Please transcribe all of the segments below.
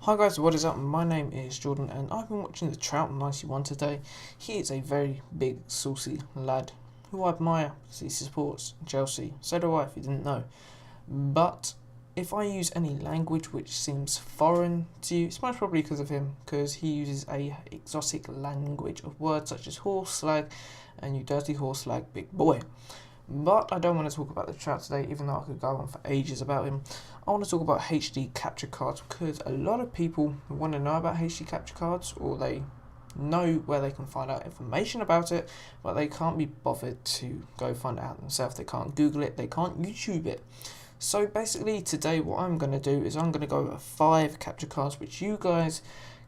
Hi guys, what is up? My name is Jordan and I've been watching the Trout 91 today. He is a very big, saucy lad who I admire because he supports Chelsea. So do I, if you didn't know. But if I use any language which seems foreign to you, it's most probably because of him, because he uses a exotic language of words such as horse slag and you dirty horse slag big boy. But I don't want to talk about the Trout today, even though I could go on for ages about him. I want to talk about HD capture cards because a lot of people want to know about HD capture cards, or they know where they can find out information about it, but they can't be bothered to go find it out themselves. They can't Google it, they can't YouTube it. So basically today what I'm going to do is I'm going to go over 5 capture cards which you guys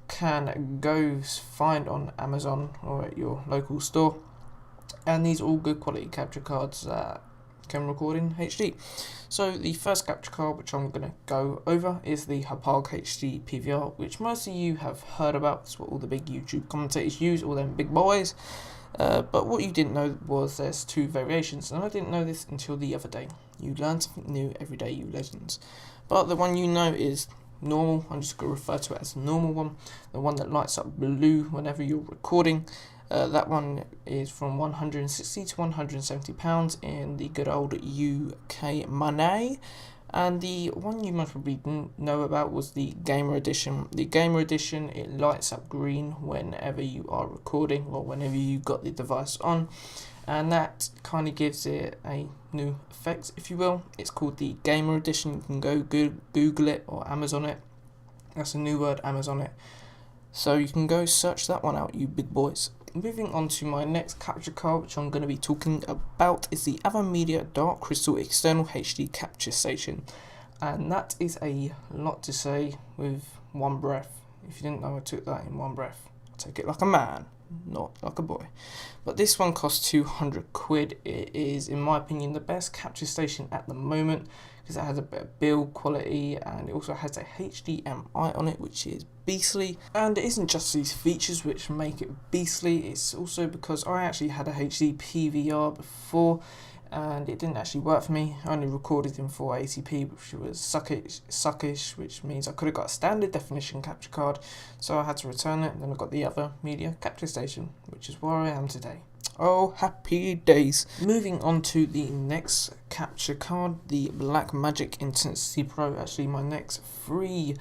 can go find on Amazon or at your local store. And these are all good quality capture cards that can record in HD. So the first capture card which I'm going to go over is the Hapag HD PVR, which most of you have heard about. It's what all the big YouTube commentators use, all them big boys. But what you didn't know was there's 2 variations, and I didn't know this until the other day. You learn something new every day, you legends. But the one you know is normal. I'm just going to refer to it as the normal one, the one that lights up blue whenever you're recording. That one is from 160 to 170 pounds in the good old UK money. And the one you must probably know about was the Gamer Edition. The Gamer Edition, it lights up green whenever you are recording or whenever you got the device on, and that kind of gives it a new effect, if you will. It's called the Gamer Edition. You can go Google it or Amazon it. That's a new word, Amazon it. So you can go search that one out, you big boys. Moving on to my next capture card, which I'm going to be talking about, is the AverMedia Dark Crystal External HD Capture Station. And that is a lot to say with one breath. If you didn't know, I took that in one breath. I take it like a man, not like a boy. But this one costs 200 quid. It is, in my opinion, the best capture station at the moment, because it has a better build quality and it also has a HDMI on it, which is beastly. And it isn't just these features which make it beastly, it's also because I actually had a HD PVR before and it didn't actually work for me. I only recorded in 480p, which was suckish, which means I could have got a standard definition capture card, so I had to return it, and then I got the AverMedia capture station, which is where I am today. Oh, happy days. Moving on to the next capture card, the Blackmagic Intensity Pro. Actually, my next 3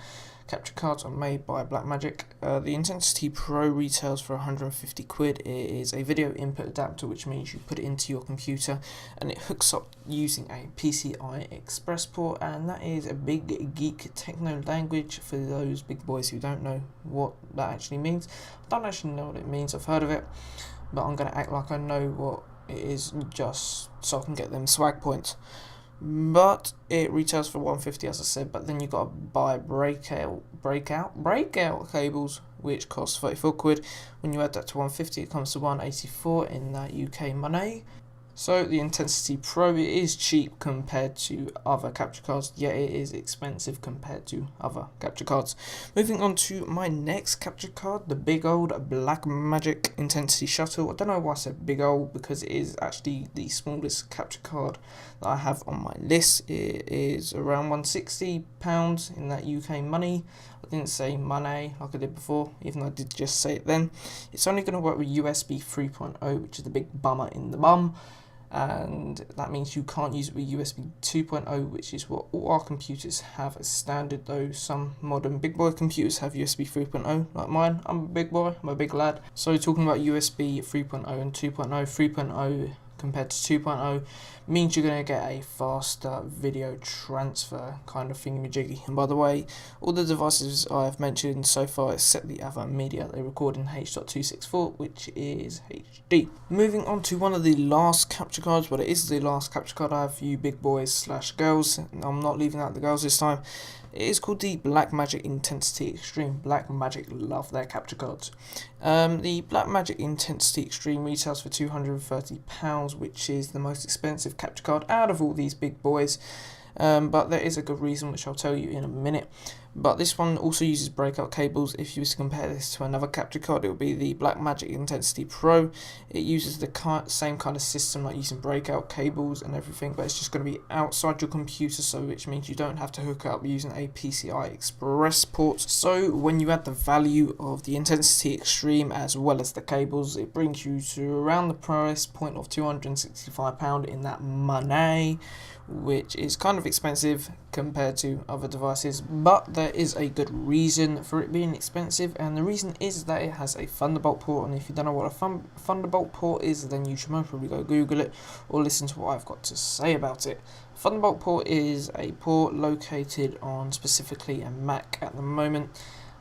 capture cards are made by Blackmagic. The Intensity Pro retails for 150 quid. It is a video input adapter, which means you put it into your computer and it hooks up using a PCI Express port, and that is a big geek techno language for those big boys who don't know what that actually means. I don't actually know what it means, I've heard of it, but I'm going to act like I know what it is just so I can get them swag points. But it retails for 150, as I said, but then you got to buy breakout cables, which cost 34 quid. When you add that to 150, it comes to 184 in that UK money. So the Intensity Pro, it is cheap compared to other capture cards, yet it is expensive compared to other capture cards. Moving on to my next capture card, the big old Blackmagic Intensity Shuttle. I don't know why I said big old, because it is actually the smallest capture card that I have on my list. It is around £160 in that UK money. I didn't say money like I did before, even though I did just say it then. It's only going to work with USB 3.0, which is the big bummer in the bum. And that means you can't use it with USB 2.0, which is what all our computers have as standard, though some modern big boy computers have USB 3.0, like mine. I'm a big boy, I'm a big lad. So talking about USB 3.0 and 2.0, 3.0 compared to 2.0 means you're going to get a faster video transfer kind of thingamajiggy. And by the way, all the devices I have mentioned so far except the AverMedia, they record in H.264, which is HD. Moving on to one of the last capture cards, but it is the last capture card I have for you big boys / girls. I'm not leaving out the girls this time. It is called the Blackmagic Intensity Extreme. Blackmagic love their capture cards. The Blackmagic Intensity Extreme retails for £230, which is the most expensive capture card out of all these big boys. But there is a good reason, which I'll tell you in a minute. But this one also uses breakout cables. If you was to compare this to another capture card, it would be the Blackmagic Intensity Pro. It uses the same kind of system, like using breakout cables and everything, but it's just going to be outside your computer, so which means you don't have to hook up using a PCI Express port. So when you add the value of the Intensity Extreme as well as the cables, it brings you to around the price point of £265 in that money, which is kind of expensive compared to other devices, but there is a good reason for it being expensive, and the reason is that it has a Thunderbolt port. And if you don't know what a Thunderbolt port is, then you should most probably go Google it or listen to what I've got to say about it. Thunderbolt port is a port located on specifically a Mac at the moment,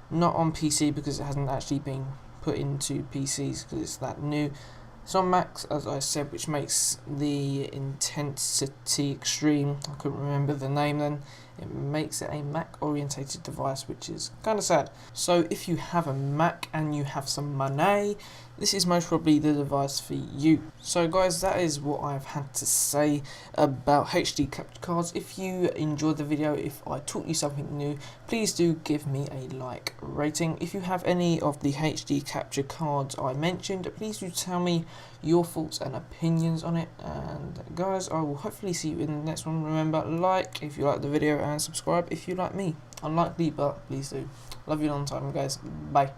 not on PC because it hasn't actually been put into PCs because it's that new. It's on Macs, as I said, which makes the Intensity Extreme, I couldn't remember the name then, it makes it a Mac orientated device, which is kind of sad. So if you have a Mac and you have some money, this is most probably the device for you. So guys, that is what I've had to say about HD capture cards. If you enjoyed the video, if I taught you something new, please do give me a like rating. If you have any of the HD capture cards I mentioned, please do tell me your thoughts and opinions on it. And guys, I will hopefully see you in the next one. Remember, like if you like the video and subscribe if you like me. Unlikely, but please do. Love you a long time, guys. Bye.